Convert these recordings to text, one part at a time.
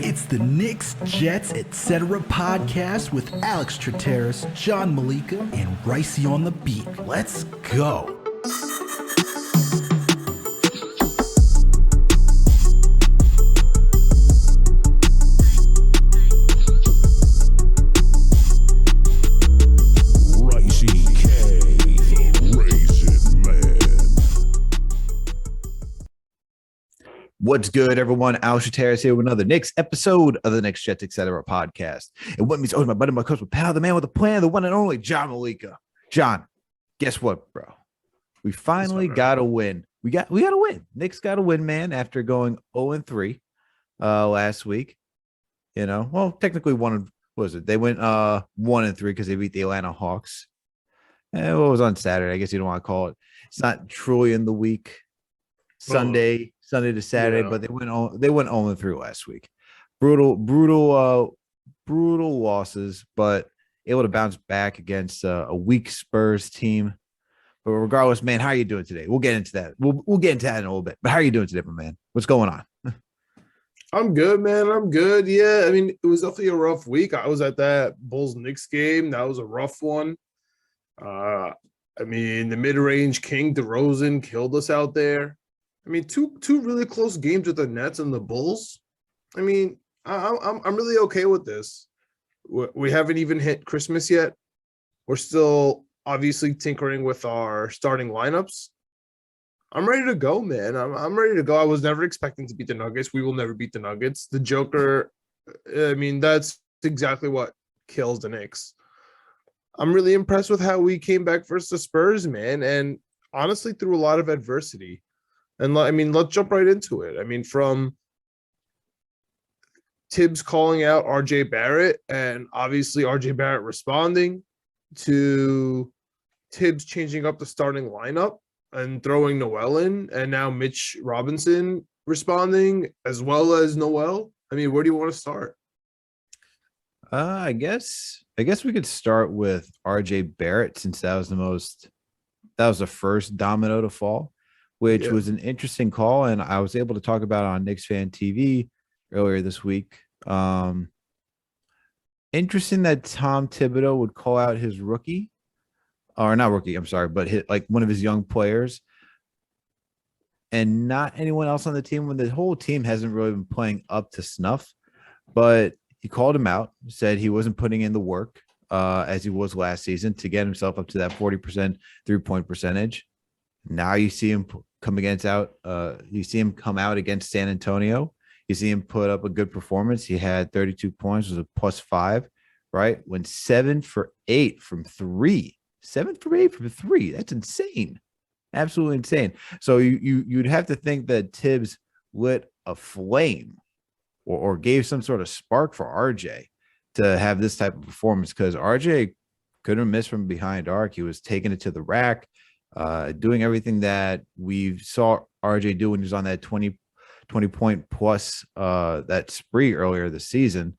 It's the Knicks, Jets, etc. podcast with Alex Trataros, John Meleka, and Raisi on the beat. Let's go. What's good, everyone? Alex Trataros here with another Knicks episode of the Knicks, Jets, etc. podcast. And what means always my buddy, my coach, my pal, the man with the plan, the one and only John Meleka. John, guess what, bro? We finally got a win. We got a win. Knicks got a win, man, after going 0-3 last week. You know, well, technically what was it? They went 1-3 because they beat the Atlanta Hawks. And what was on Saturday? I guess you don't want to call it. It's not truly in the week. Sunday to Saturday, yeah. But they went 0-3 last week. Brutal losses, but able to bounce back against a weak Spurs team. But regardless, man, how are you doing today? We'll get into that. We'll get into that in a little bit. But how are you doing today, my man? What's going on? I'm good, man. I'm good. Yeah, I mean, it was definitely a rough week. I was at that Bulls-Knicks game. That was a rough one. I mean, the mid-range king DeRozan killed us out there. I mean, two really close games with the Nets and the Bulls. I mean, I'm really okay with this. We haven't even hit Christmas yet. We're still obviously tinkering with our starting lineups. I'm ready to go, man. I'm ready to go. I was never expecting to beat the Nuggets. We will never beat the Nuggets. The Joker, I mean, that's exactly what kills the Knicks. I'm really impressed with how we came back versus the Spurs, man, and honestly through a lot of adversity. And I mean, let's jump right into it. I mean, from Tibbs calling out RJ Barret and obviously RJ Barret responding to Tibbs changing up the starting lineup and throwing Noel in, and now Mitch Robinson responding as well as Noel. I mean, where do you want to start? I guess we could start with RJ Barret, since that was the first domino to fall, which was an interesting call, and I was able to talk about it on Knicks Fan TV earlier this week. Interesting that Tom Thibodeau would call out his rookie, or not rookie, I'm sorry, but like one of his young players, and not anyone else on the team when the whole team hasn't really been playing up to snuff. But he called him out, said he wasn't putting in the work as he was last season to get himself up to that 40% 3-point percentage. Now you see him come out against San Antonio. You see him put up a good performance. He had 32 points, was a +5, right? Went 7 for 8 from 3. 7 for 8 from 3. That's insane. Absolutely insane. So you'd have to think that Tibbs lit a flame or gave some sort of spark for RJ to have this type of performance, because RJ couldn't miss from behind arc. He was taking it to the rack. Doing everything that we saw RJ do when he was on that 20 point plus that spree earlier this season.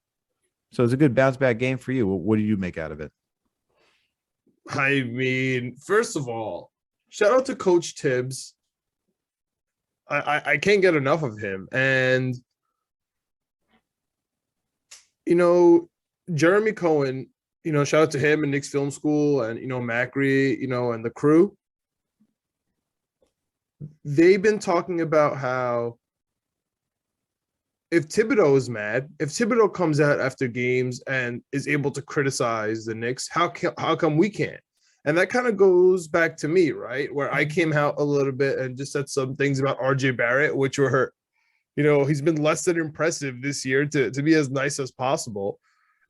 So it's a good bounce back game for you. What did you make out of it? I mean, first of all, shout out to Coach Tibbs. I can't get enough of him. And, you know, Jeremy Cohen, you know, shout out to him and Knicks Film School and, you know, Macri, you know, and the crew. They've been talking about how if Thibodeau is mad, if Thibodeau comes out after games and is able to criticize the Knicks, how come we can't? And that kind of goes back to me, right? Where I came out a little bit and just said some things about RJ Barret, which were, you know, he's been less than impressive this year to be as nice as possible.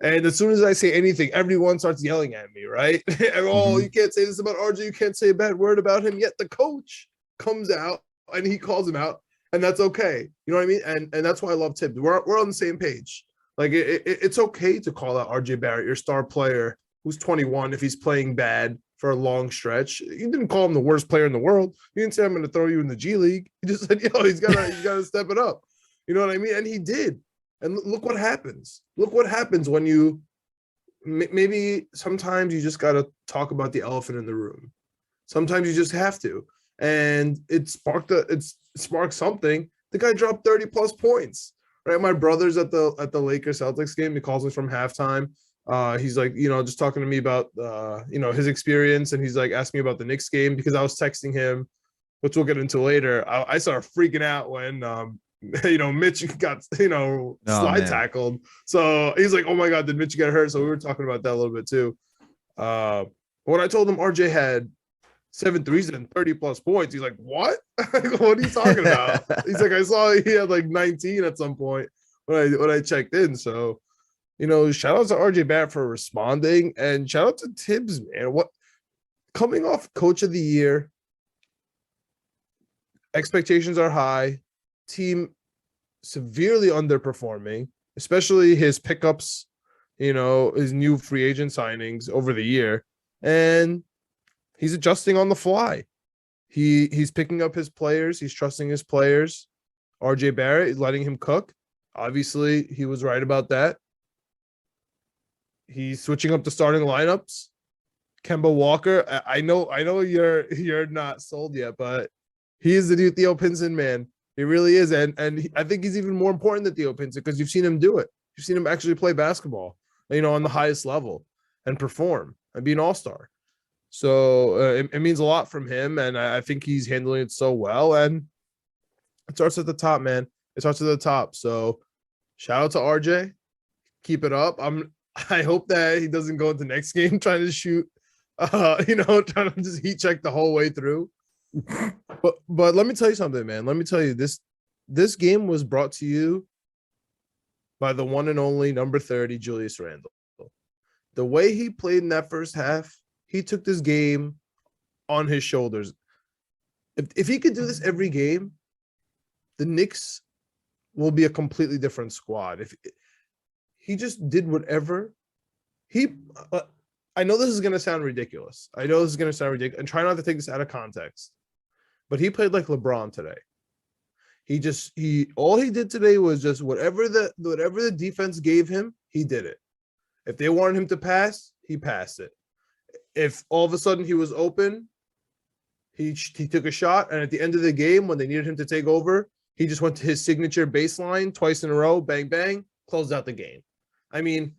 And as soon as I say anything, everyone starts yelling at me, right? Oh, you can't say this about RJ. You can't say a bad word about him. Yet the coach comes out and he calls him out, and that's okay. You know what I mean? And that's why I love Tibbs. We're on the same page. Like it's okay to call out RJ Barret, your star player who's 21, if he's playing bad for a long stretch. You didn't call him the worst player in the world. You didn't say I'm going to throw you in the G League. You just said, he's got to step it up. You know what I mean? And he did. And look what happens. Look what happens when you maybe sometimes you just got to talk about the elephant in the room. Sometimes you just have to. And it sparked something. The guy dropped 30 plus points. Right, my brother's at the Lakers Celtics game. He calls me from halftime. He's like, just talking to me about his experience, and he's like asking me about the Knicks game because I was texting him, which we'll get into later. I started freaking out when Mitch got slide tackled. So he's like, oh my god, did Mitch get hurt? So we were talking about that a little bit too. When I told him RJ had 7 threes and 30 plus points, he's like, what? What are you talking about? He's like, I saw he had like 19 at some point when I checked in. So, shout out to RJ Barrett for responding, and shout out to Tibbs, man. What, coming off Coach of the Year, expectations are high, team severely underperforming, especially his pickups, his new free agent signings over the year, and he's adjusting on the fly. He's picking up his players. He's trusting his players. RJ Barrett is letting him cook. Obviously, he was right about that. He's switching up the starting lineups. Kemba Walker, I know you're not sold yet, but he is the new Theo Pinson, man. He really is, and I think he's even more important than Theo Pinson because you've seen him do it. You've seen him actually play basketball, on the highest level and perform and be an all-star. So it means a lot from him, and I think he's handling it so well. And it starts at the top, man. It starts at the top. So shout out to RJ. Keep it up. I hope that he doesn't go into the next game trying to shoot, trying to just heat check the whole way through. But let me tell you something, man. Let me tell you this game was brought to you by the one and only number 30 Julius Randle. The way he played in that first half, he took this game on his shoulders. If he could do this every game, the Knicks will be a completely different squad. If he just did whatever I know this is going to sound ridiculous. And try not to take this out of context. But he played like LeBron today. All he did today was just whatever the defense gave him, he did it. If they wanted him to pass, he passed it. If all of a sudden he was open, he took a shot, and at the end of the game, when they needed him to take over, he just went to his signature baseline twice in a row, bang, bang, closed out the game. I mean,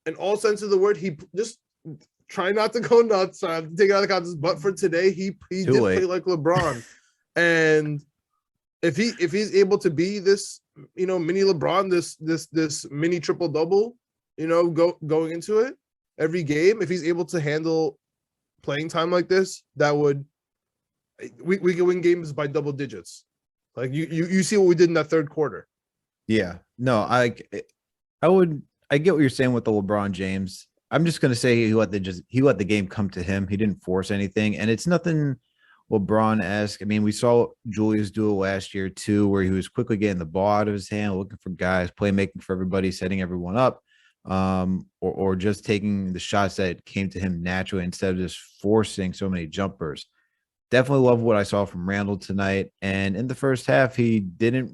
in all sense of the word, he just try not to go nuts. I have to take it out of context, but for today, he did play like LeBron. And if he's able to be this, mini LeBron, this mini triple double, going into it every game, if he's able to handle playing time like this, we can win games by double digits. Like you see what we did in that third quarter. Yeah, no, I get what you're saying with the LeBron James. I'm just gonna say he let the game come to him. He didn't force anything, and it's nothing LeBron-esque. I mean, we saw Julius do it last year too, where he was quickly getting the ball out of his hand, looking for guys, playmaking for everybody, setting everyone up, or just taking the shots that came to him naturally instead of just forcing so many jumpers. Definitely love what I saw from Randle tonight. And in the first half, he didn't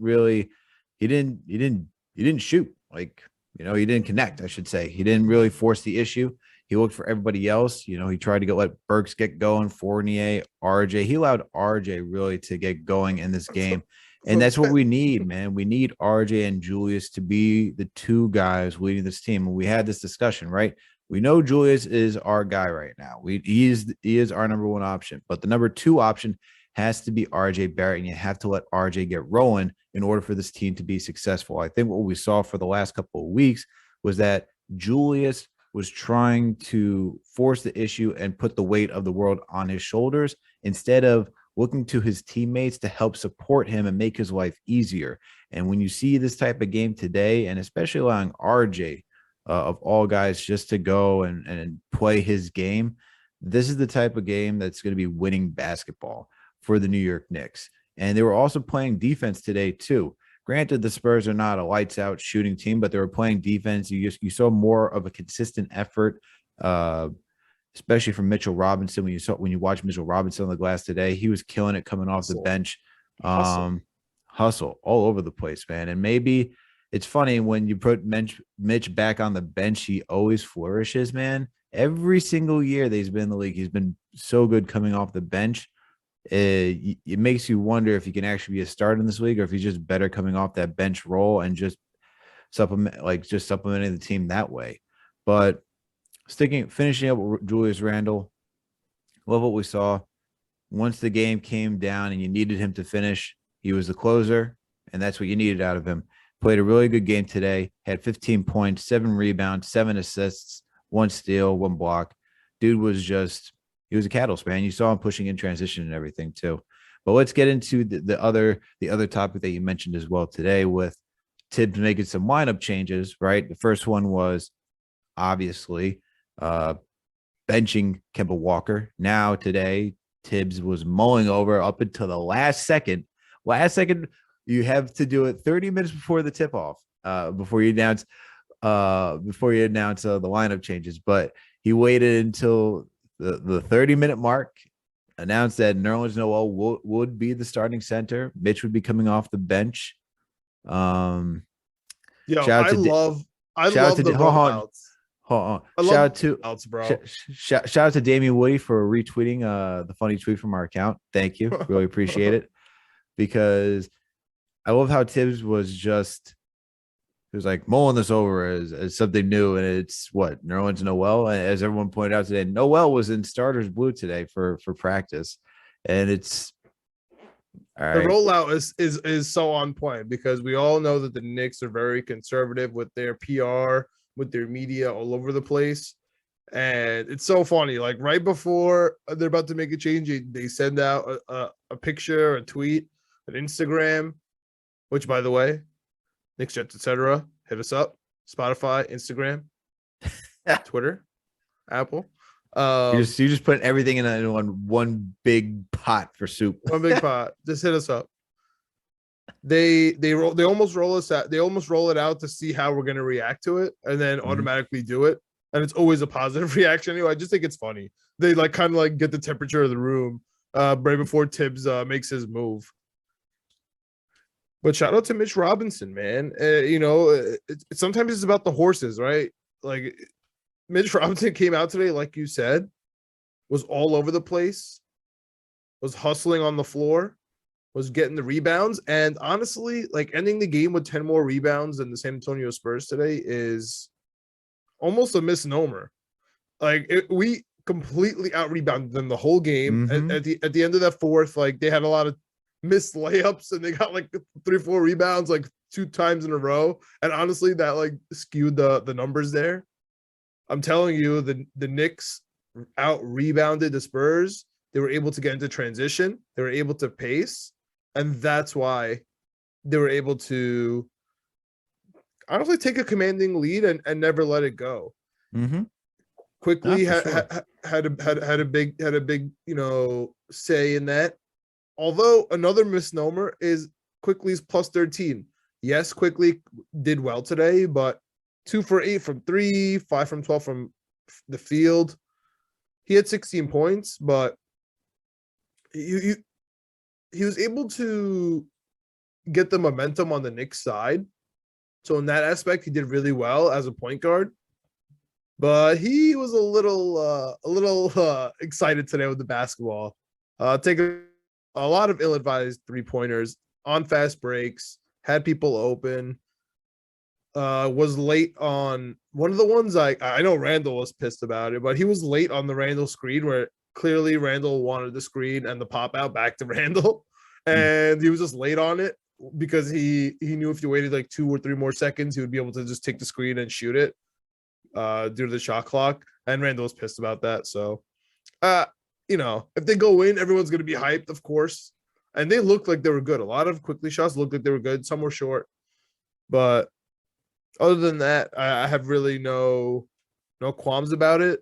shoot. Like, he didn't connect, I should say. He didn't really force the issue. He looked for everybody else. He tried to let Burks get going, Fournier, RJ. He allowed RJ really to get going in this game. And that's what we need, man. We need RJ and Julius to be the two guys leading this team. And we had this discussion, right? We know Julius is our guy right now. He is our number one option. But the number two option has to be RJ Barrett, and you have to let RJ get rolling in order for this team to be successful. I think what we saw for the last couple of weeks was that Julius was trying to force the issue and put the weight of the world on his shoulders instead of looking to his teammates to help support him and make his life easier. And when you see this type of game today, and especially allowing RJ of all guys just to go and play his game, this is the type of game that's going to be winning basketball for the New York Knicks. And they were also playing defense today too. Granted, the Spurs are not a lights out shooting team, but they were playing defense. You saw more of a consistent effort, especially from Mitchell Robinson. When you watch Mitchell Robinson on the glass today, he was killing it coming off the bench. Hustle all over the place, man. And maybe it's funny when you put Mitch back on the bench, he always flourishes, man. Every single year that he's been in the league, he's been so good coming off the bench. it makes you wonder if he can actually be a starter in this league, or if he's just better coming off that bench role and just supplementing the team that way. But finishing up with Julius Randle, love what we saw. Once the game came down and you needed him to finish, he was the closer, and that's what you needed out of him. Played a really good game today, had 15 points, 7 rebounds, 7 assists, 1 steal, 1 block. Dude was he was a catalyst, man. You saw him pushing in transition and everything too. But let's get into the other topic that you mentioned as well today, with Tibbs making some lineup changes, right? The first one was obviously benching Kemba Walker. Now today, Tibbs was mulling over up until the last second. You have to do it 30 minutes before the tip off, before you announce the lineup changes. But he waited until the 30-minute mark, announced that Nerlens Noel would be the starting center. Mitch would be coming off the bench. I love the rollouts. Hold on. Shout out to Damian Woody for retweeting the funny tweet from our account. Thank you. Really appreciate it. Because I love how Tibbs was like mulling this over as something new, and it's what Nerlens Noel. And as everyone pointed out today, Noel was in starters blue today for practice, and it's all right. The rollout is so on point, because we all know that the Knicks are very conservative with their PR, with their media all over the place. And it's so funny. Like right before they're about to make a change, they send out a picture, a tweet, an Instagram, which, by the way, Knicks, Jets, etc. Hit us up. Spotify, Instagram, Twitter, Apple. You're just putting everything in one big pot for soup. One big pot. Just hit us up. They almost roll us out. They almost roll it out to see how we're going to react to it, and then automatically do it. And it's always a positive reaction. Anyway, I just think it's funny. They kind of get the temperature of the room right before Tibbs makes his move. But shout out to Mitch Robinson, man. Sometimes it's about the horses, right? Like Mitch Robinson came out today, like you said, was all over the place, was hustling on the floor, was getting the rebounds. And honestly, ending the game with 10 more rebounds than the San Antonio Spurs today is almost a misnomer. We completely out-rebounded them the whole game. At the end of that fourth, they had a lot of missed layups, and they got 3-4 rebounds 2 times in a row. And honestly, that skewed the numbers there. I'm telling you, the Knicks out-rebounded the Spurs. They were able to get into transition. They were able to pace. And that's why they were able to honestly take a commanding lead and never let it go. Quickly had a big say in that. Although another misnomer is Quickly's plus 13. Yes, Quickly did well today, but 2 for 8 from 3, 5 from 12 from the field. He had 16 points, but he was able to get the momentum on the Knicks side. So in that aspect, he did really well as a point guard. But he was a little excited today with the basketball. Taking a lot of ill-advised 3-pointers on fast breaks, had people open. Was late on one of the ones. I know Randle was pissed about it, but he was late on the Randle screen, where clearly Randle wanted the screen and the pop out back to Randle, and he was just late on it because he knew if he waited 2 or 3 more seconds, he would be able to just take the screen and shoot it due to the shot clock. And Randle was pissed about that. So, if they go in, everyone's going to be hyped, of course. And they looked like they were good. A lot of Quickly shots looked like they were good. Some were short, but other than that, I have really no qualms about it.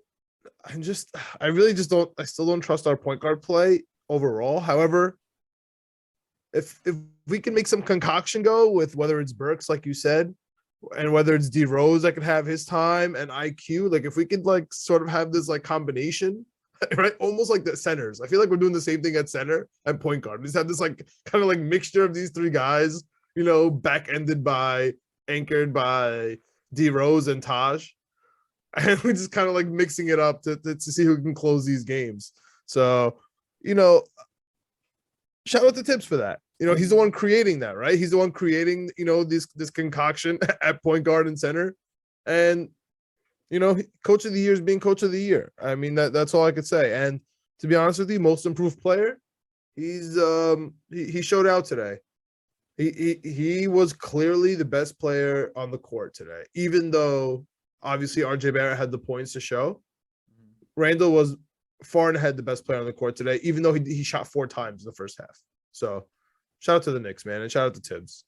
I still don't trust our point guard play overall. However, if we can make some concoction go with whether it's Burks, like you said, and whether it's D Rose that can have his time and IQ, if we could sort of have this combination, right? Almost like the centers. I feel like we're doing the same thing at center and point guard. We just have this kind of mixture of these 3 guys, anchored by D Rose and Taj. And we're just kind of mixing it up to see who can close these games. So, shout out to Tibbs for that. He's the one creating that, right? He's the one creating, this concoction at point guard and center. And, coach of the year is being coach of the year. I mean, that's all I could say. And to be honest with you, most improved player, he's he showed out today. He was clearly the best player on the court today, even though obviously RJ Barrett had the points to show. Randle was far and ahead the best player on the court today, even though he shot 4 times in the first half. So shout out to the Knicks, man, and shout out to Tibbs.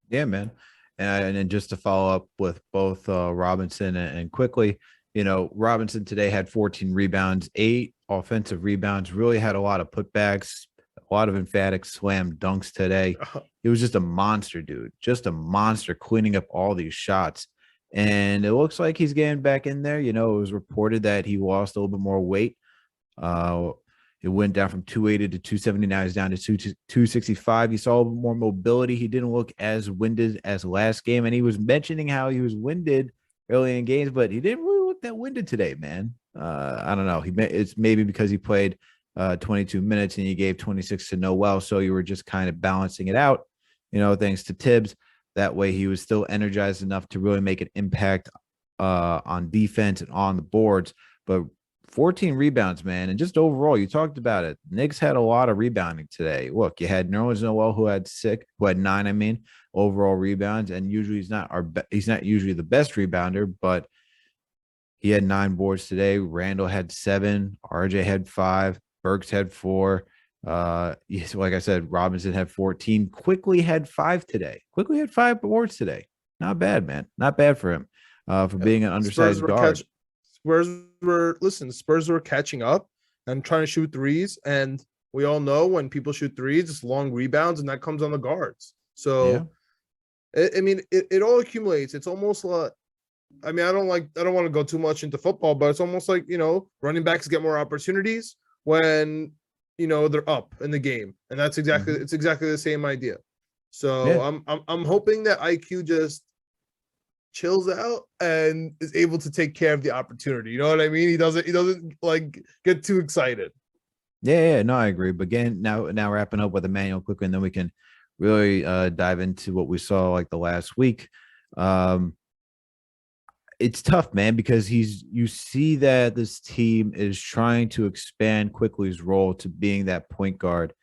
Yeah, man. And then just to follow up with both Robinson and quickly, Robinson today had 14 rebounds, 8 offensive rebounds, really had a lot of putbacks, a lot of emphatic slam dunks today. He was just a monster, dude, just a monster cleaning up all these shots. And it looks like he's getting back in there. It was reported that he lost a little bit more weight. It went down from 280 to 279. He's down to 265. He saw a little more mobility. He didn't look as winded as last game. And he was mentioning how he was winded early in games, but he didn't really look that winded today, man. I don't know. It's maybe because he played 22 minutes and you gave 26 to Noel. So you were just kind of balancing it out, thanks to Tibbs. That way he was still energized enough to really make an impact on defense and on the boards. But 14 rebounds, man. And just overall, you talked about it. Knicks had a lot of rebounding today. Look, you had Nerlens Noel who had 9, overall rebounds. And usually he's not usually the best rebounder, but he had 9 boards today. Randle had 7. RJ had 5. Burks had 4. Yes, like I said, Robinson had 14. Quickly had 5 today. Quickly had 5 boards today. Not bad, man. Not bad for him for being an undersized guard. Spurs were catching up and trying to shoot threes. And we all know when people shoot threes, it's long rebounds, and that comes on the guards. So, yeah. It all accumulates. It's almost like, I don't want to go too much into football, but it's almost like, running backs get more opportunities when, they're up in the game. And that's exactly, it's exactly the same idea. So yeah. I'm hoping that IQ just chills out and is able to take care of the opportunity. You know what I mean? He doesn't like get too excited. Yeah, no, I agree. But again, now wrapping up with Emmanuel quickly, and then we can really dive into what we saw like the last week. It's tough, man, because you see that this team is trying to expand Quickly's role to being that point guard.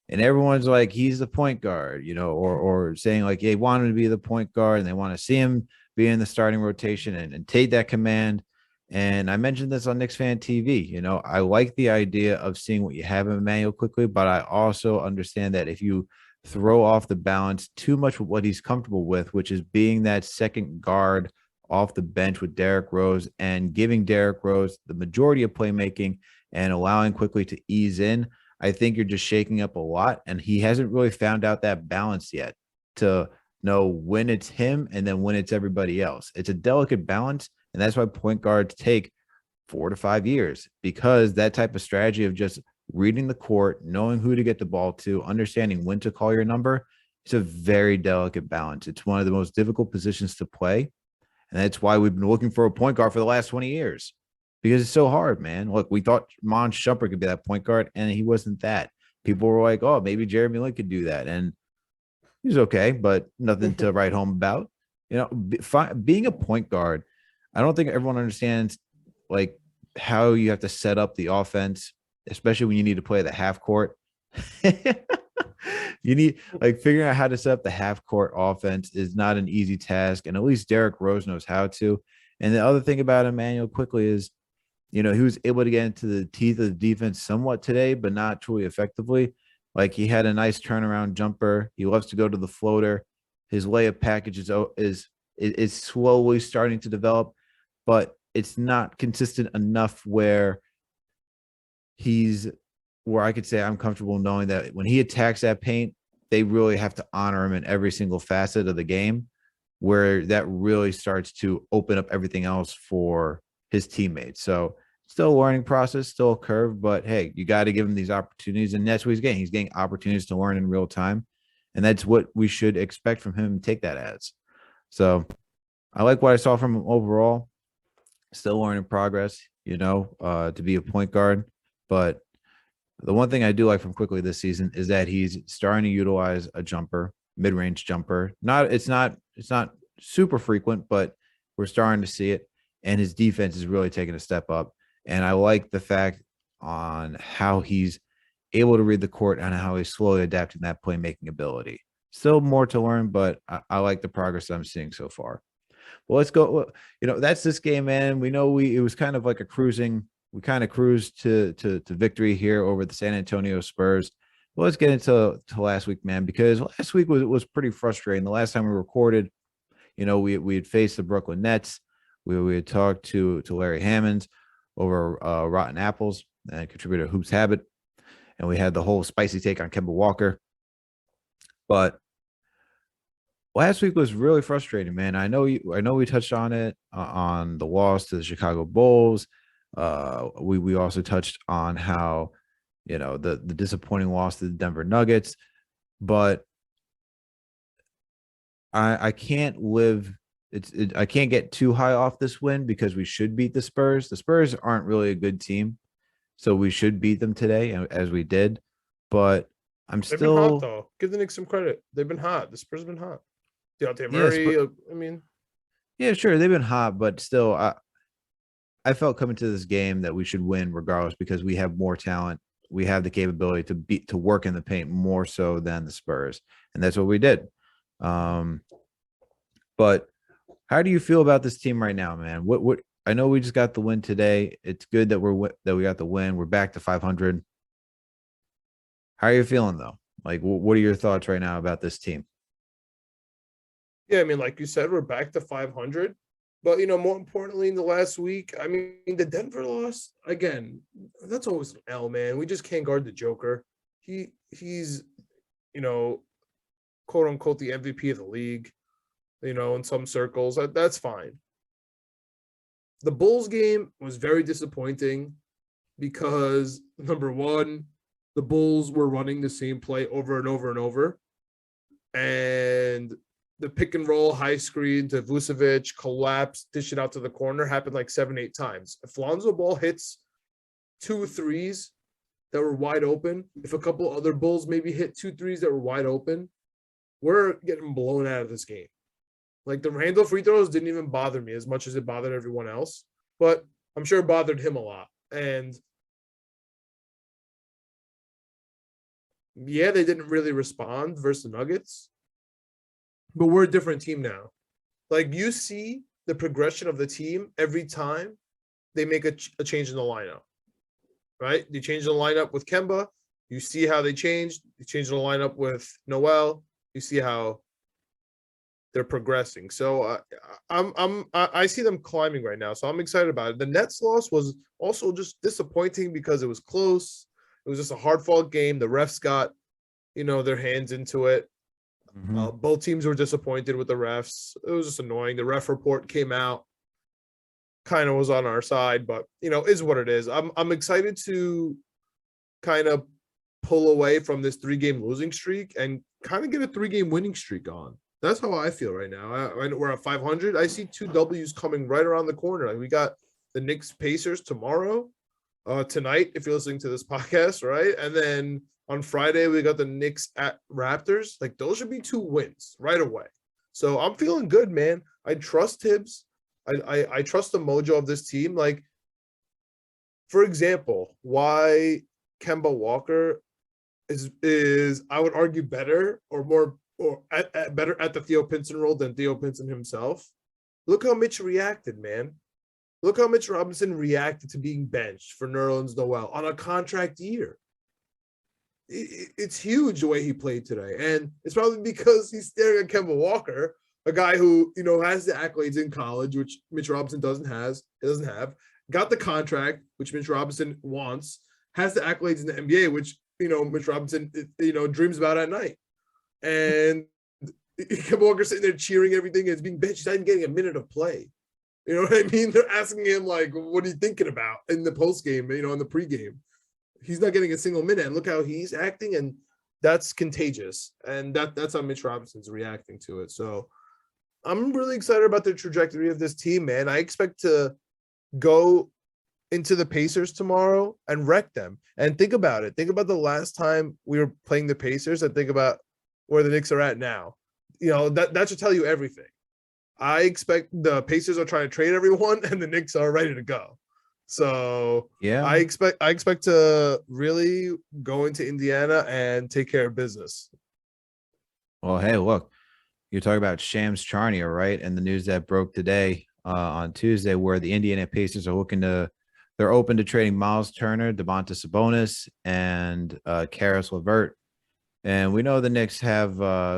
And everyone's like, he's the point guard, or saying like, they want him to be the point guard and they want to see him be in the starting rotation and take that command. And I mentioned this on Knicks Fan TV. I like the idea of seeing what you have in Emmanuel Quickly, but I also understand that if you throw off the balance too much with what he's comfortable with, which is being that second guard off the bench with Derrick Rose and giving Derrick Rose the majority of playmaking and allowing Quickly to ease in, I think you're just shaking up a lot. And he hasn't really found out that balance yet to know when it's him and then when it's everybody else. It's a delicate balance. And that's why point guards take 4 to 5 years, because that type of strategy of just reading the court, knowing who to get the ball to, understanding when to call your number, it's a very delicate balance. It's one of the most difficult positions to play. And that's why we've been looking for a point guard for the last 20 years, because it's so hard, man. Look, we thought Mon Shumpert could be that point guard, and he wasn't that. People were like, oh, maybe Jeremy Lin could do that. And he's okay, but nothing to write home about. Being a point guard, I don't think everyone understands like how you have to set up the offense, especially when you need to play the half court. You need like figuring out how to set up the half court offense is not an easy task. And at least Derrick Rose knows how to. And the other thing about Emmanuel Quickly is, he was able to get into the teeth of the defense somewhat today, but not truly effectively. Like he had a nice turnaround jumper. He loves to go to the floater. His layup package is slowly starting to develop, but it's not consistent enough where I could say I'm comfortable knowing that when he attacks that paint, they really have to honor him in every single facet of the game, where that really starts to open up everything else for his teammates. So still a learning process, still a curve, but hey, you got to give him these opportunities, and that's what he's getting. He's getting opportunities to learn in real time, and that's what we should expect from him. Take that as. So I like what I saw from him overall. Still learning progress, to be a point guard, but The one thing I do like from Quickly this season is that he's starting to utilize a jumper, mid-range jumper. It's not super frequent, but we're starting to see it. And his defense is really taking a step up. And I like the fact on how he's able to read the court and how he's slowly adapting that playmaking ability. Still more to learn, but I like the progress I'm seeing so far. Well, let's go. That's this game, man. We know it was kind of like a cruising. We kind of cruised to victory here over the San Antonio Spurs. Well, let's get into last week, man, because last week was pretty frustrating. The last time we recorded, we had faced the Brooklyn Nets. We had talked to Larry Hammonds over Rotten Apples and contributor Hoops Habit, and we had the whole spicy take on Kemba Walker. But last week was really frustrating, man. I know we touched on it on the loss to the Chicago Bulls. We also touched on how the disappointing loss to the Denver Nuggets, but I can't live. I can't get too high off this win because we should beat the Spurs. The Spurs aren't really a good team, so we should beat them today, as we did. But They've been hot though. Give the Knicks some credit. They've been hot. The Spurs have been hot. Deontay Murray. Yeah, sure, they've been hot, but still, I felt coming to this game that we should win regardless because we have more talent. We have the capability to work in the paint more so than the Spurs, and that's what we did. But how do you feel about this team right now, man? What I know we just got the win today. It's good that we got the win. We're back to 500. How are you feeling though? Like, what are your thoughts right now about this team? Yeah, like you said, we're back to 500. But, more importantly, in the last week, the Denver loss, again, that's always an L, man. We just can't guard the Joker. He's, quote unquote, the MVP of the league, in some circles. That's fine. The Bulls game was very disappointing because, number one, the Bulls were running the same play over and over and over. And the pick and roll, high screen to Vucevic, collapse, dish it out to the corner happened like 7-8 times. If Lonzo Ball hits 2 threes that were wide open, if a couple other Bulls maybe hit 2 threes that were wide open, we're getting blown out of this game. Like the Randle free throws didn't even bother me as much as it bothered everyone else, but I'm sure it bothered him a lot. And yeah, they didn't really respond versus the Nuggets. But we're a different team now. Like you see the progression of the team every time they make a change in the lineup, right? They change the lineup with Kemba. You see how they changed. They changed the lineup with Noel. You see how they're progressing. So I see them climbing right now. So I'm excited about it. The Nets loss was also just disappointing because it was close. It was just a hard-fought game. The refs got, their hands into it. Mm-hmm. Both teams were disappointed with the refs. It was just annoying. The ref report came out, kind of was on our side, but is what it is. I'm excited to kind of pull away from this 3-game losing streak and kind of get a 3-game winning streak on. That's how I feel right now. We're at 500. I see 2 W's coming right around the corner. Like we got the Knicks Pacers tomorrow, tonight, if you're listening to this podcast, right? And then on Friday, we got the Knicks at Raptors. Like, those should be 2 wins right away. So I'm feeling good, man. I trust Tibbs. I trust the mojo of this team. Like, for example, why Kemba Walker is I would argue better or more or better at the Theo Pinson role than Theo Pinson himself. Look how Mitch reacted, man. Look how Mitch Robinson reacted to being benched for Nerlens Noel on a contract year. It's huge the way he played today. And it's probably because he's staring at Kemba Walker, a guy who, has the accolades in college, which Mitch Robinson doesn't have, got the contract, which Mitch Robinson wants, has the accolades in the NBA, which, Mitch Robinson, dreams about at night. And Kemba Walker sitting there cheering everything and being benched. He's not even getting a minute of play. You know what I mean? They're asking him, like, what are you thinking about in the postgame, in the pregame? He's not getting a single minute. And look how he's acting, and that's contagious. And that's how Mitch Robinson's reacting to it. So I'm really excited about the trajectory of this team, man. I expect to go into the Pacers tomorrow and wreck them. And think about it. Think about the last time we were playing the Pacers and think about where the Knicks are at now. That should tell you everything. I expect the Pacers are trying to trade everyone and the Knicks are ready to go. So Yeah. I expect to really go into Indiana and take care of business. Well, hey, look, you're talking about Shams Charania, right? And the news that broke today on Tuesday, where the Indiana Pacers are they're open to trading Miles Turner, Domantas Sabonis, and Caris LeVert. And we know the Knicks have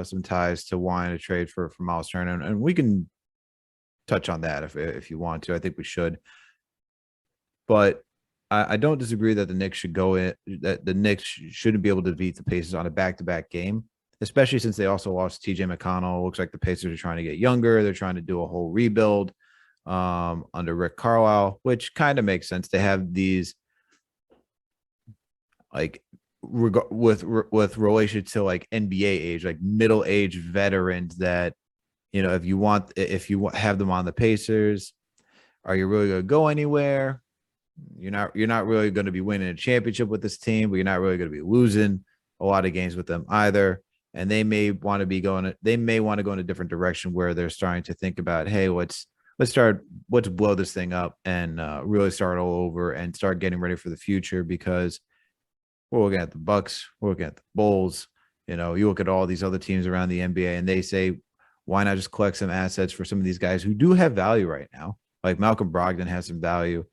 some ties to wanting to trade for Miles Turner, and we can touch on that if you want to. I think we should. But I don't disagree that the Knicks should go in, that the Knicks shouldn't be able to beat the Pacers on a back-to-back game, especially since they also lost TJ McConnell. Looks like the Pacers are trying to get younger. They're trying to do a whole rebuild under Rick Carlisle, which kind of makes sense. They have these like with relation to like NBA age, like middle-aged veterans that, if you have them on the Pacers, are you really going to go anywhere? You're not really going to be winning a championship with this team, but you're not really going to be losing a lot of games with them either. And they may want to go in a different direction where they're starting to think about, hey, let's blow this thing up and really start all over and start getting ready for the future, because we're looking at the Bucks, we're looking at the Bulls. You look at all these other teams around the NBA and they say, why not just collect some assets for some of these guys who do have value right now? Like Malcolm Brogdon has some value.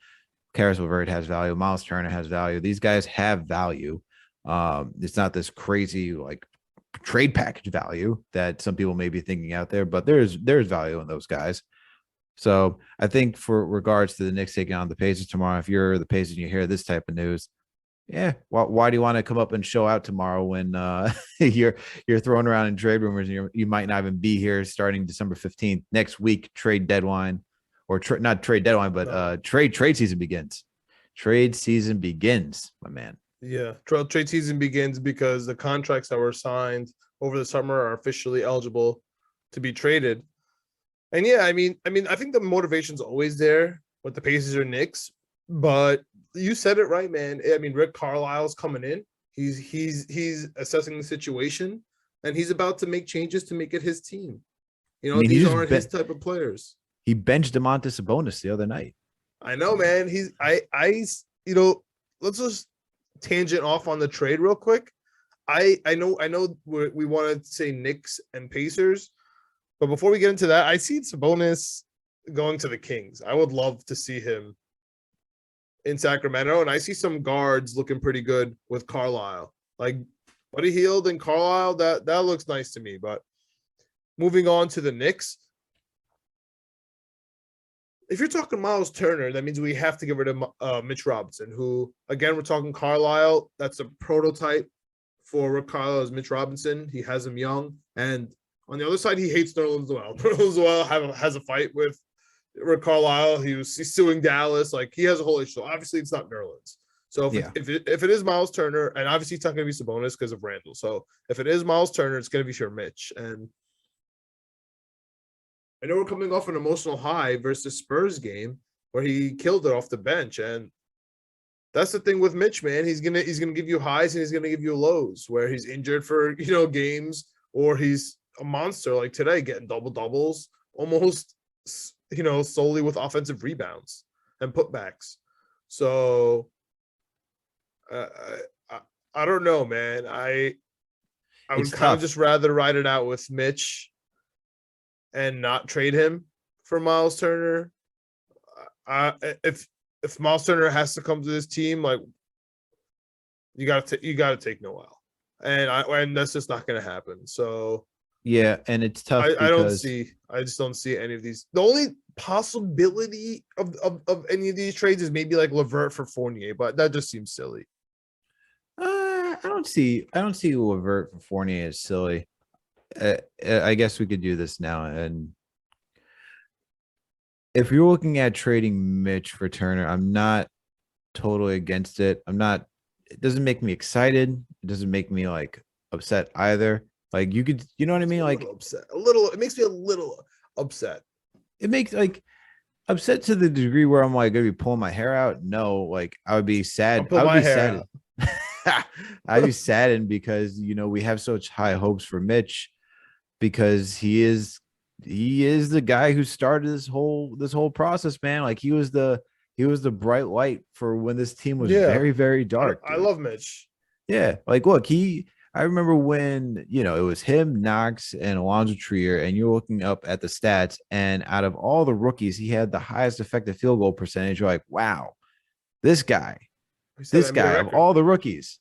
Caris LeVert has value. Miles Turner has value. These guys have value. It's not this crazy like trade package value that some people may be thinking out there, but there's value in those guys. So I think for regards to the Knicks taking on the Pacers tomorrow, if you're the Pacers and you hear this type of news, yeah, why do you want to come up and show out tomorrow when you're throwing around in trade rumors and you might not even be here starting December 15th next week, trade deadline, or not trade deadline, but trade season begins. Trade season begins, my man. Yeah, trade season begins because the contracts that were signed over the summer are officially eligible to be traded. And yeah, I mean, I think the motivation's always there with the Pacers or Knicks, but you said it right, man. I mean, Rick Carlisle's coming in. He's assessing the situation, and he's about to make changes to make it his team. These aren't his type of players. He benched Domantas Sabonis the other night. I know, man. Let's just tangent off on the trade real quick. I know we wanted to say Knicks and Pacers, but before we get into that, I see Sabonis going to the Kings. I would love to see him in Sacramento, and I see some guards looking pretty good with Carlisle, like Buddy Hield and Carlisle. That looks nice to me. But moving on to the Knicks, if you're talking Miles Turner, that means we have to get rid of Mitch Robinson, who, again, we're talking Carlisle. That's a prototype for Rick Carlisle as Mitch Robinson. He has him young, and on the other side, he hates Nerlens Noel. Nerlens Noel has a fight with Rick Carlisle. He's suing Dallas. Like, he has a whole issue. So obviously, it's not Nerlens. So if it is Miles Turner, and obviously it's not going to be Sabonis because of Randle. So if it is Miles Turner, it's going to be sure Mitch. And I know we're coming off an emotional high versus Spurs game where he killed it off the bench, and that's the thing with Mitch, man. He's gonna give you highs and he's gonna give you lows where he's injured for games, or he's a monster like today, getting double doubles almost solely with offensive rebounds and putbacks. So I don't know, man. I would kind of just rather ride it out with Mitch and not trade him for Miles Turner. If Miles Turner has to come to this team, like, you got to take Noel, and that's just not going to happen. So yeah, and it's tough. I just don't see any of these. The only possibility of any of these trades is maybe like LeVert for Fournier, but that just seems silly. I don't see LeVert for Fournier as silly. I guess we could do this now. And if you're looking at trading Mitch for Turner, I'm not totally against it. It doesn't make me excited. It doesn't make me like upset either. Like, you know what I mean? Like, upset. It makes me a little upset. It makes like upset to the degree where I'm like gonna be pulling my hair out. No, like I would be sad. I'll pull I would my be hair sad. out. I'd be saddened because we have such high hopes for Mitch because he is the guy who started this whole process, man. Like he was the bright light for when this team was Yeah, very, very dark, I dude. love Mitch. Yeah, like look, I remember when it was him, Knox, and Alonzo Trier, and you're looking up at the stats, and out of all the rookies, he had the highest effective field goal percentage. You're like, wow, this guy, He set this an NBA guy, of record. all the rookies,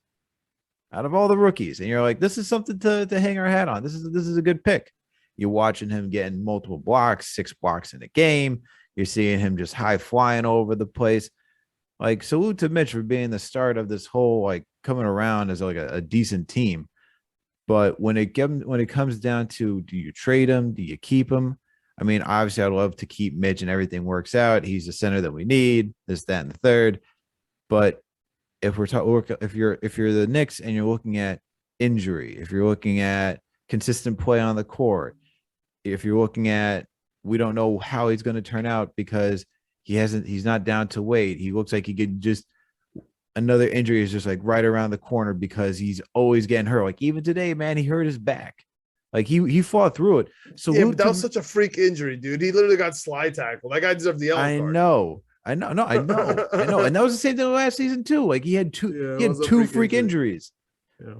out of all the rookies, and you're like, this is something to hang our hat on. This is a good pick. You're watching him getting multiple blocks, 6 blocks in a game. You're seeing him just high flying over the place. Like, salute to Mitch for being the start of this whole like coming around as like a decent team. But when it comes down to, do you trade him? Do you keep him? I mean, obviously, I'd love to keep Mitch and everything works out. He's the center that we need. This, that, and the third. But if we're talking, if you're the Knicks and you're looking at injury, if you're looking at consistent play on the court, if you're looking at, we don't know how he's going to turn out because he's not down to weight. He looks like he could just, another injury is just like right around the corner because he's always getting hurt. Like even today, man, he hurt his back. Like he fought through it. So Yeah, but that was such a freak injury, dude. He literally got slide tackled. That guy deserved the yellow I card. know. No, I know. And that was the same thing last season too. Like he had two, Yeah, he it had was a two freak freak injury. injuries. Yeah.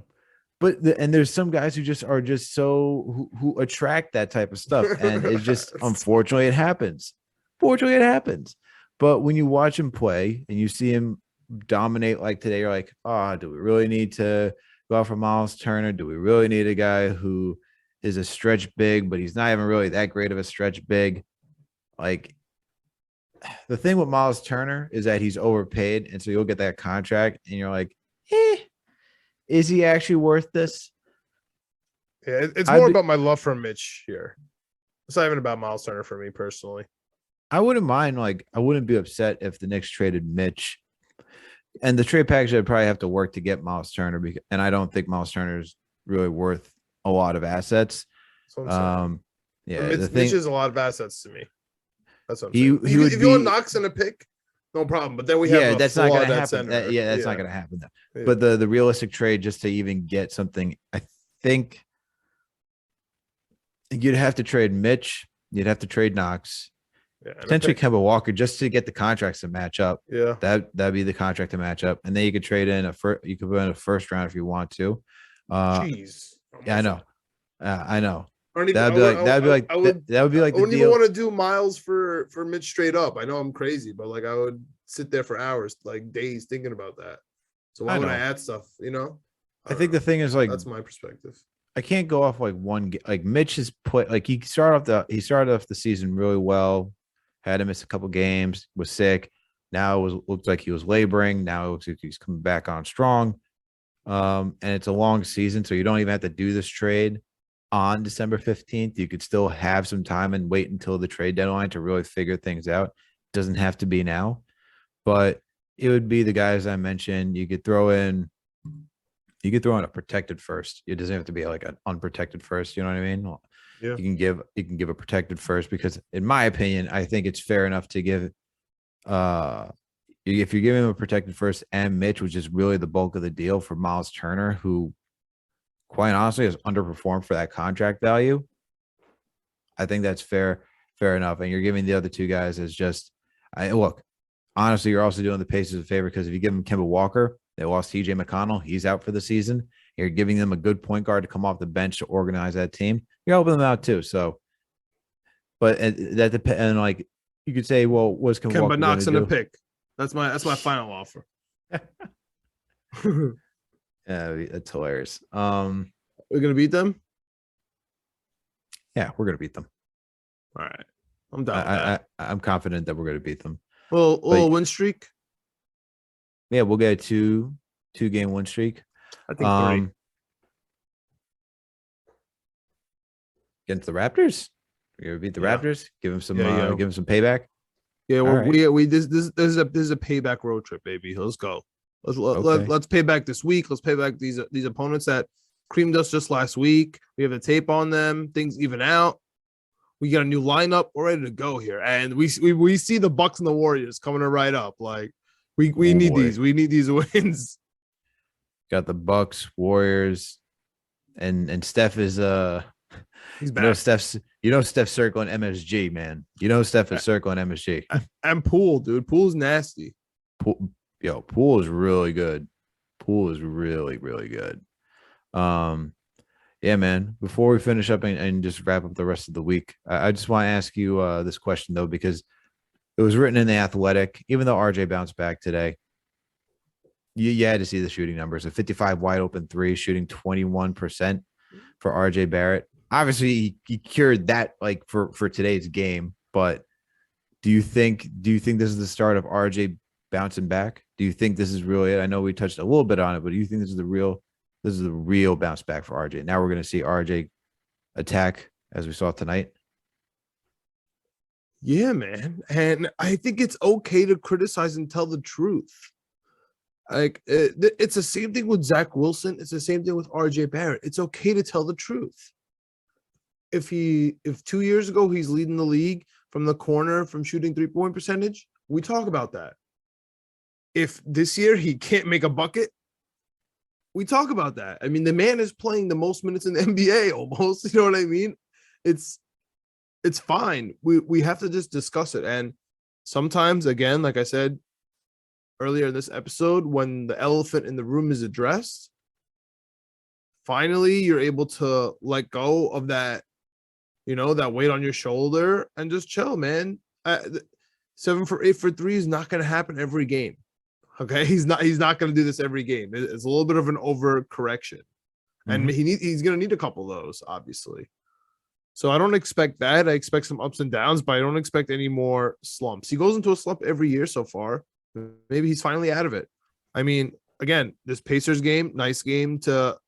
But and there's some guys who just are just so who attract that type of stuff, and it's just unfortunately it happens. Fortunately, it happens. But when you watch him play and you see him dominate like today, you're like, do we really need to go out for Miles Turner? Do we really need a guy who is a stretch big, but he's not even really that great of a stretch big? Like the thing with Miles Turner is that he's overpaid, and so you'll get that contract, and you're like, is he actually worth this? Yeah, it's more about my love for Mitch here. It's not even about Miles Turner for me personally. I wouldn't mind, like, I wouldn't be upset if the Knicks traded Mitch. And the trade package would probably have to work to get Miles Turner, and I don't think Miles Turner is really worth a lot of assets. Yeah, Mitch is a lot of assets to me. That's what I'm saying. If you want Knox in a pick, no problem. But then we have that's not going to happen. Center. That's not going to happen. Yeah. But the realistic trade, just to even get something, I think you'd have to trade Mitch. You'd have to trade Knox. Yeah, potentially Kemba Walker just to get the contracts to match up. Yeah, that'd be the contract to match up, and then you could trade in you could put in a first round if you want to. Jeez, yeah, I know. I know. That'd be like I wouldn't even want to do Miles for Mitch straight up. I know I'm crazy, but like I would sit there for hours, like days, thinking about that. So why would I add stuff? I think the thing is like that's my perspective. I can't go off like one. Like Mitch has put like he started off the season really well. Had to miss a couple games, was sick. Now it looked like he was laboring. Now it looks like he's coming back on strong. And it's a long season, so you don't even have to do this trade on December 15th. You could still have some time and wait until the trade deadline to really figure things out. It doesn't have to be now, but it would be the guys I mentioned. You could throw in a protected first. It doesn't have to be like an unprotected first. You know what I mean? Yeah. You can give a protected first because, in my opinion, I think it's fair enough to give. If you're giving him a protected first and Mitch, which is really the bulk of the deal for Miles Turner, who, quite honestly, has underperformed for that contract value, I think that's fair enough. And you're giving the other two guys as just, look, honestly, you're also doing the Pacers a favor because if you give them Kemba Walker, they lost TJ McConnell, he's out for the season. You're giving them a good point guard to come off the bench to organize that team. You're helping them out too. So, but that depends. And like you could say, well, what's Kemba Knox in a pick? That's my final offer. Yeah, that's hilarious. We're gonna beat them. Yeah, we're gonna beat them. All right, I'm down. I'm confident that we're gonna beat them. Well, win streak. Yeah, we'll get a two-game win streak. I think 3. Against the Raptors? We're gonna beat the Raptors. Give them some payback. Yeah, we this is a payback road trip, baby. Let's go. Let's pay back this week. Let's pay back these opponents that creamed us just last week. We have the tape on them. Things even out. We got a new lineup. We're ready to go here, and we see the Bucks and the Warriors coming right up. Like we need boy. these. We need these wins. Got the Bucks, Warriors, and Steph is He's back. Steph's circling MSG, man. Steph is circling MSG. And Poole, dude. Poole's nasty. Poole is really good. Poole is really, really good. Yeah, man. Before we finish up and just wrap up the rest of the week, I just want to ask you this question, though, because it was written in The Athletic. Even though RJ bounced back today, you had to see the shooting numbers. A 55 wide open three, shooting 21% for RJ Barrett. Obviously, he cured that like for today's game. But do you think this is the start of RJ bouncing back? Do you think this is really it? I know we touched a little bit on it, but do you think this is the real bounce back for RJ? Now we're going to see RJ attack as we saw tonight. Yeah, man. And I think it's okay to criticize and tell the truth. Like it's the same thing with Zach Wilson. It's the same thing with RJ Barrett. It's okay to tell the truth. If 2 years ago he's leading the league from the corner from shooting 3-point percentage, we talk about that. If this year he can't make a bucket, we talk about that. I mean, the man is playing the most minutes in the NBA almost. You know what I mean? It's fine. We have to just discuss it. And sometimes, again, like I said earlier in this episode, when the elephant in the room is addressed, finally you're able to let go of that, that weight on your shoulder and just chill, man. 7 for 8 for 3 is not going to happen every game. Okay, he's not going to do this every game. It's a little bit of an overcorrection, and he's going to need a couple of those, obviously. So I don't expect that. I expect some ups and downs, but I don't expect any more slumps. He goes into a slump every year so far. Maybe he's finally out of it. I mean, again, this Pacers game, nice game to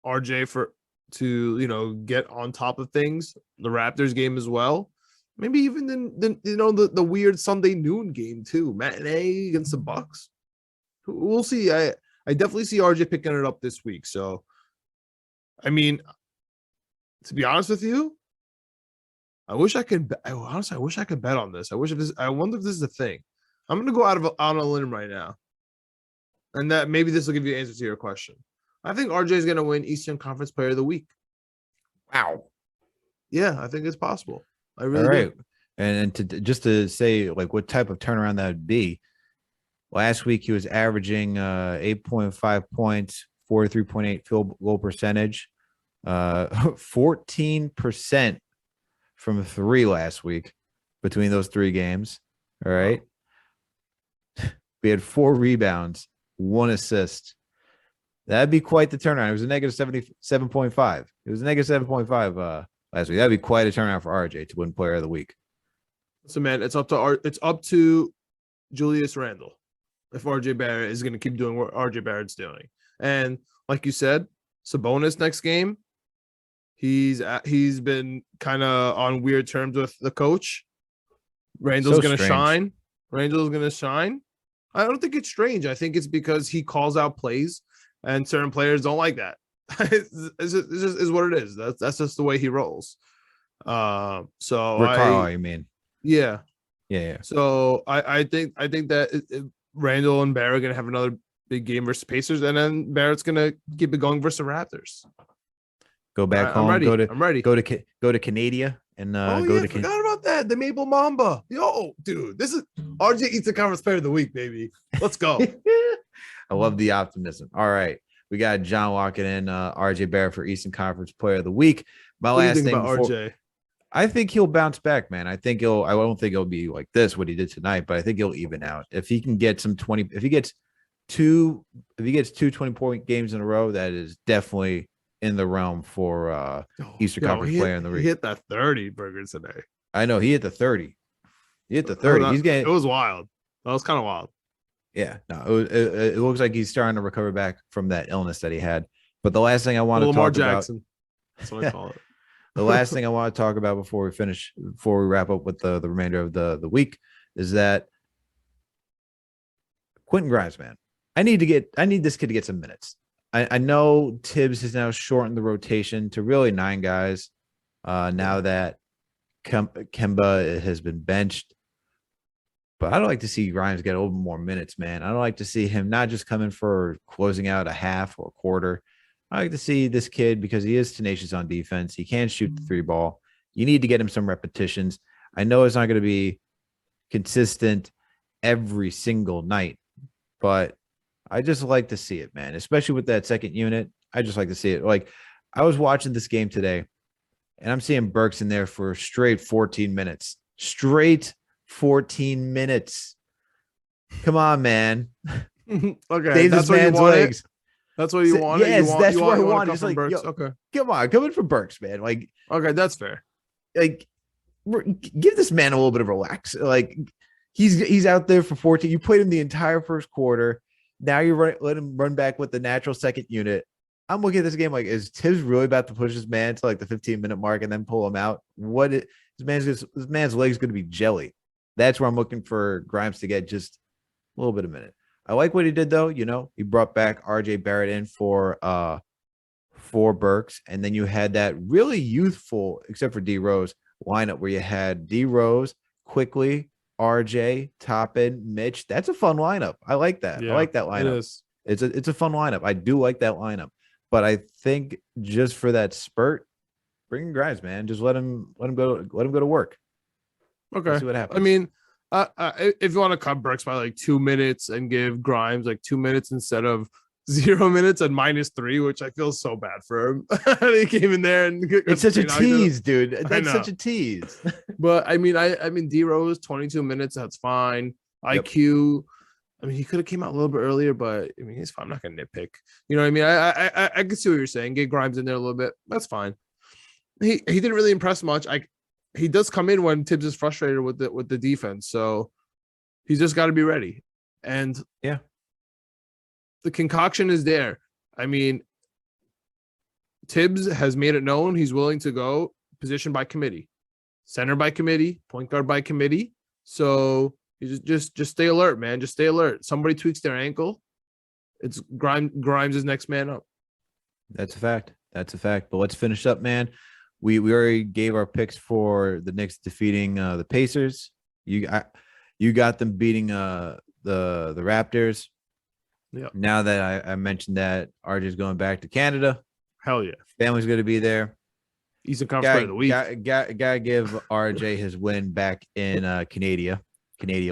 RJ to get on top of things. The Raptors game as well. Maybe even the weird Sunday noon game too, matinee against the Bucks. We'll see. I definitely see RJ picking it up this week. So, I mean, to be honest with you, I wish I could bet on this. I wonder if this is a thing. I'm gonna go out on a limb right now, and that maybe this will give you an answer to your question. I think RJ is gonna win Eastern Conference Player of the Week. Wow. Yeah, I think it's possible. I really do. And to say like what type of turnaround that would be. Last week he was averaging 8.5 points, 43.8 field goal percentage, 14% from 3 last week between those 3 games. All right. We had 4 rebounds, 1 assist. That'd be quite the turnaround. It was a negative 77.5. It was a negative 7.5 last week. That'd be quite a turnaround for RJ to win Player of the Week. So, man, it's up to Julius Randle if RJ Barrett is going to keep doing what RJ Barrett's doing. And like you said, Sabonis next game, he's been kind of on weird terms with the coach. Randle's going to shine. Randle's going to shine. I don't think it's strange. I think it's because he calls out plays, and certain players don't like that. It's just what it is. That's just the way he rolls. So Rick you mean? Yeah. Yeah. So I think that Randle and Barrett are gonna have another big game versus Pacers, and then Barrett's gonna keep it going versus the Raptors. Go back home. I'm ready. Go to Canada and forgot about that. The Maple Mamba. Yo, dude, this is RJ Eastern Conference Player of the Week, baby. Let's go. I love the optimism. All right. We got John walking in, RJ Barrett for Eastern Conference Player of the Week. What do you think about RJ? I think he'll bounce back, man. I don't think it'll be like this, what he did tonight, but I think he'll even out. If he can get if he gets two 20-point games in a row, that is definitely in the realm for Eastern Conference Player in the Week. He hit that 30 burgers today. I know he hit the 30. It was wild. That was kind of wild. Yeah, no, it looks like he's starting to recover back from that illness that he had. But the last thing I want to talk Jackson. That's what I call it. The last thing I want to talk about before we wrap up with the remainder of the week is that Quentin Grimes, man. I need this kid to get some minutes. I know Tibbs has now shortened the rotation to really 9 guys. Now that Kemba has been benched. But I'd like to see Grimes get a little more minutes, man. I'd like to see him not just coming for closing out a half or a quarter. I like to see this kid because he is tenacious on defense. He can shoot the 3 ball. You need to get him some repetitions. I know it's not going to be consistent every single night, but I just like to see it, man, especially with that second unit. I just like to see it. Like, I was watching this game today, and I'm seeing Burks in there for straight 14 minutes. Straight 14 minutes. Come on, man. Okay, Save that's this what you man's wanted. legs. That's what you wanted. Yes, that's what I wanted. Just like, Yo, okay, come on, come in for Burks, man. Like, that's fair. give this man a little bit of relax. Like, he's out there for 14. You played him the entire first quarter. Now you're let him run back with the natural second unit. I'm looking at this game like, is Tibbs really about to push this man to like the 15-minute mark and then pull him out? This man's leg's going to be jelly. That's where I'm looking for Grimes to get just a little bit of minute. I like what he did though. You know, he brought back RJ Barrett in for Burks, and then you had that really youthful, except for D Rose, lineup where you had D Rose, Quickly, RJ, Toppin, Mitch. That's a fun lineup. I like that. Yeah, I like that lineup. It is. It's a fun lineup. I do like that lineup. But I think just for that spurt, bring in Grimes, man. Just let him go to work. Okay. Let's see what happens. I mean, if you want to cut Burks by like 2 minutes and give Grimes like 2 minutes instead of 0 minutes and -3, which I feel so bad for him. He came in there and it's such a tease, dude. That's such a tease. But I mean, D Rose 22 minutes. That's fine. Yep. IQ. I mean, he could have came out a little bit earlier, but I mean, he's fine. I'm not gonna nitpick. You know what I mean? I can see what you're saying. Get Grimes in there a little bit. That's fine. He didn't really impress much. He does come in when Tibbs is frustrated with the defense, so he's just got to be ready. And yeah, the concoction is there. I mean, Tibbs has made it known he's willing to go position by committee, center by committee, point guard by committee. So you just stay alert, man. Just stay alert. Somebody tweaks their ankle, it's Grimes is next man up. That's a fact. But let's finish up, man. We already gave our picks for the Knicks defeating the Pacers. You got them beating the Raptors. Yeah. Now that I mentioned that RJ's going back to Canada, hell yeah, family's going to be there. Eastern Conference Player of the Week. Gotta give RJ his win back in Canada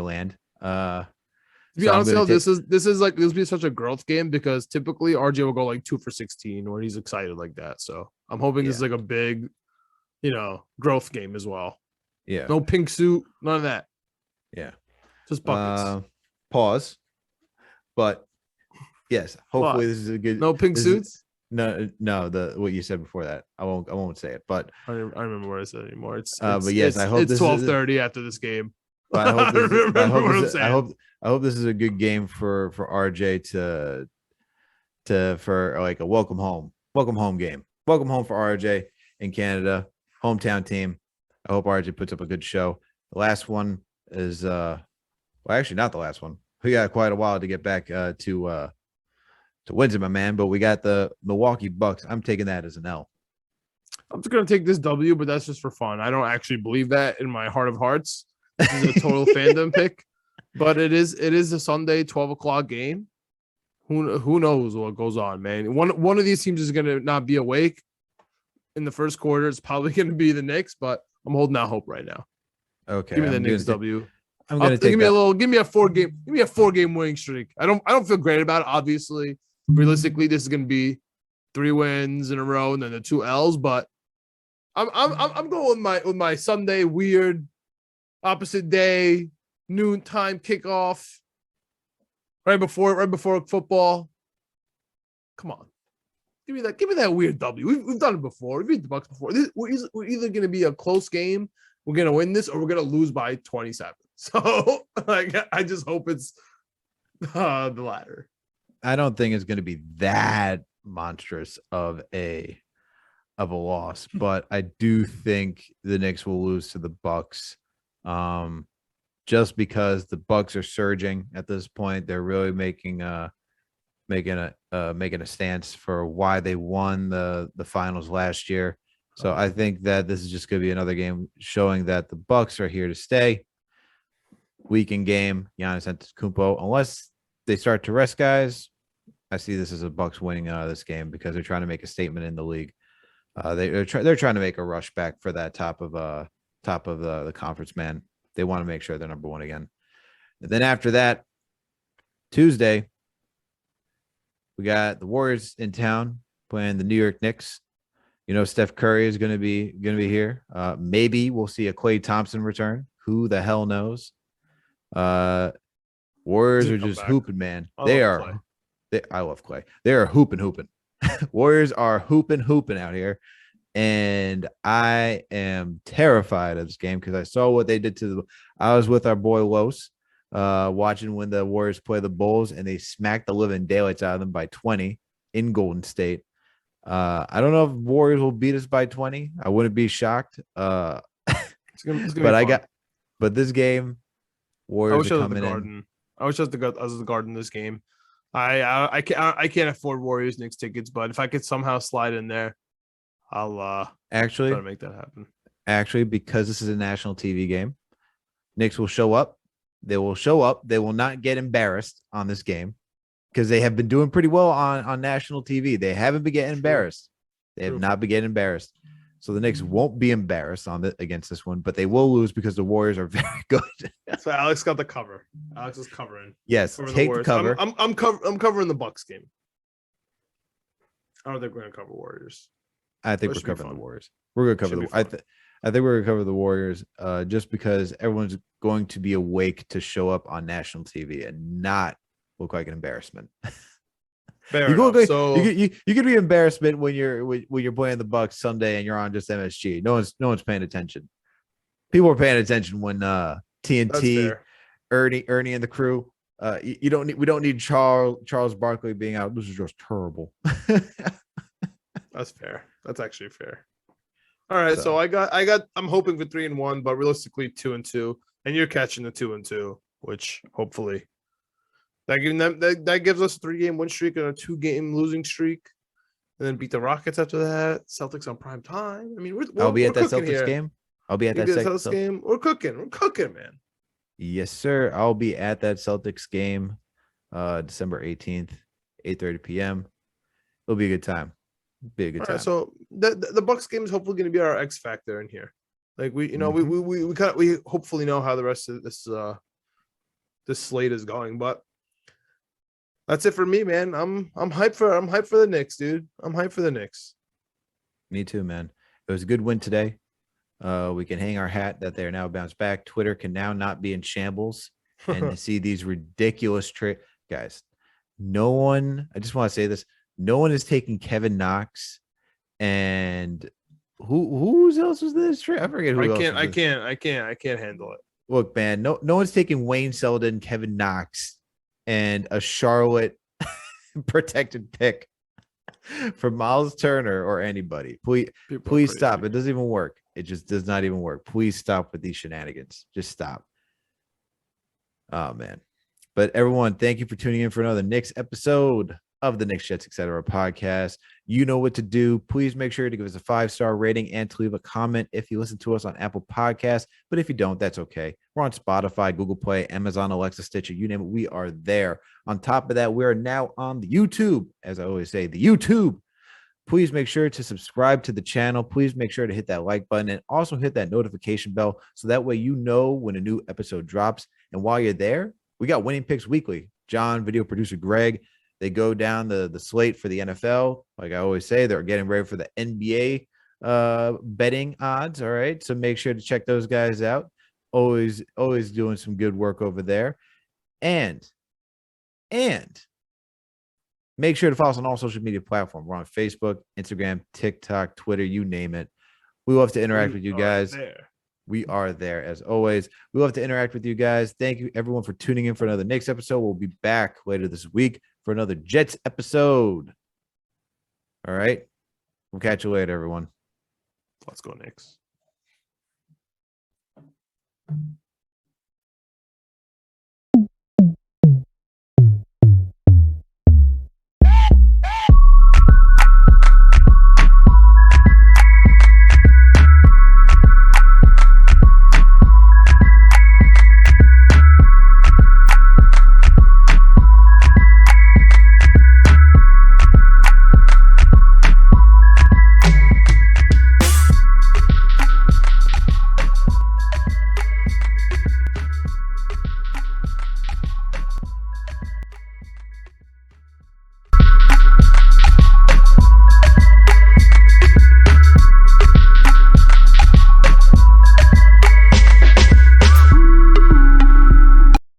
land. To be honest, though, this will be such a growth game because typically RJ will go like 2 for 16 when he's excited like that. So I'm hoping this is like a big, growth game as well. Yeah. No pink suit, none of that. Yeah. Just buckets. Pause. But yes, hopefully this is a good. No pink suits. No. What you said before that. I won't say it. But I don't remember what I said anymore. but yes, I hope it's 12:30 after this game. But I hope this is a good game for RJ for like a welcome home game. Welcome home for RJ in Canada, hometown team. I hope RJ puts up a good show. The last one is actually not the last one. We got quite a while to get back to Windsor, my man. But we got the Milwaukee Bucks. I'm taking that as an L. I'm just gonna take this W, but that's just for fun. I don't actually believe that in my heart of hearts. This is a total fandom pick, but it is a Sunday 12:00 game. Who knows what goes on, man? One of these teams is gonna not be awake in the first quarter. It's probably gonna be the Knicks, but I'm holding out hope right now. Okay, give me the Knicks W. I'm gonna take give me a 4-game winning streak. I don't feel great about it. Obviously, realistically, this is gonna be 3 wins in a row and then the 2 L's. But I'm going with my Sunday weird opposite day noontime kickoff right before football. Come on, give me that weird W. We've done it before. We've beat the Bucks before. We're either gonna be a close game, we're gonna win this, or we're gonna lose by 27. So I just hope it's the latter. I don't think it's gonna be that monstrous of a loss, but I do think the Knicks will lose to the Bucks. Just because the Bucks are surging at this point, they're really making a stance for why they won the finals last year. So I think that this is just going to be another game showing that the Bucks are here to stay. Weekend game, Giannis Antetokounmpo. Unless they start to rest guys, I see this as a Bucks winning this game because they're trying to make a statement in the league. They're trying to make a rush back for that top of the conference. Man, they want to make sure they're number one again. And then after that, Tuesday, we got the Warriors in town playing the New York Knicks. You know, Steph Curry is going to be here. Maybe we'll see a Klay Thompson return. Who the hell knows? Warriors are just hooping, man. I love Klay. They are hooping. Warriors are hooping out here. And I am terrified of this game because I saw what they did I was with our boy Los watching when the Warriors play the Bulls and they smacked the living daylights out of them by 20 in Golden State. I don't know if Warriors will beat us by 20. I wouldn't be shocked. It's gonna but this game, Warriors are coming in. I wish I was the Garden this game. I can't afford Warriors Knicks tickets, but if I could somehow slide in there, I'll actually try to make that happen. Actually, because this is a national TV game, Knicks will show up. They will show up. They will not get embarrassed on this game because they have been doing pretty well on national TV. They haven't been getting embarrassed. They have not been getting embarrassed. So the Knicks won't be embarrassed against this one, but they will lose because the Warriors are very good. So Alex got the cover. Alex is covering. Yes, take the cover. I'm covering the Bucks game. I don't think we're gonna cover Warriors. I think we're covering the Warriors. We're gonna cover I think we're gonna cover the Warriors just because everyone's going to be awake to show up on national TV and not look like an embarrassment. Fair enough. You could be embarrassment when you're playing the Bucks Sunday and you're on just MSG. No one's paying attention. People are paying attention when TNT, Ernie and the crew. We don't need Charles Barkley being out. This is just terrible. That's fair. That's actually fair. All right, so I'm hoping for 3-1, but realistically 2-2, and you're catching the 2-2, which hopefully that gives us a 3-game win streak and a 2-game losing streak, and then beat the Rockets after that. Celtics on prime time. I mean, I'll be at that Celtics game. I'll be at that Celtics game. We're cooking, man. Yes, sir. I'll be at that Celtics game, December 18th, 8:30 p.m. It'll be a good time. Be a good time. Right, so the Bucks game is hopefully going to be our X factor in here. Like we hopefully know how the rest of this slate is going. But that's it for me, man. I'm hyped for the Knicks, dude. I'm hyped for the Knicks. Me too, man. It was a good win today. We can hang our hat that they are now bounced back. Twitter can now not be in shambles and see these ridiculous guys. No one. I just want to say this. No one is taking Kevin Knox and who else was this trade? I forget who else. I can't handle it. Look, man, no one's taking Wayne Selden, Kevin Knox, and a Charlotte protected pick for Miles Turner or anybody. Please stop. It doesn't even work. It just does not even work. Please stop with these shenanigans. Just stop. Oh man. But everyone, thank you for tuning in for another Knicks episode of the Knicks, Jets, Etc. podcast. You know what to do. Please make sure to give us a 5-star rating and to leave a comment if you listen to us on Apple Podcasts. But if you don't, that's okay. We're on Spotify, Google Play, Amazon, Alexa, Stitcher, you name it. We are there. On top of that, we are now on the YouTube. As I always say, the YouTube. Please make sure to subscribe to the channel. Please make sure to hit that like button and also hit that notification bell so that way you know when a new episode drops. And while you're there, we got Winning Picks Weekly. John, video producer Greg, they go down the slate for the NFL. Like I always say, they're getting ready for the NBA betting odds. All right. So make sure to check those guys out. Always doing some good work over there. And make sure to follow us on all social media platforms. We're on Facebook, Instagram, TikTok, Twitter, you name it. We love to interact with you guys. We are there as always. We love to interact with you guys. Thank you everyone for tuning in for another Knicks episode. We'll be back later this week for another Jets episode. All right. We'll catch you later, everyone. Let's go Knicks.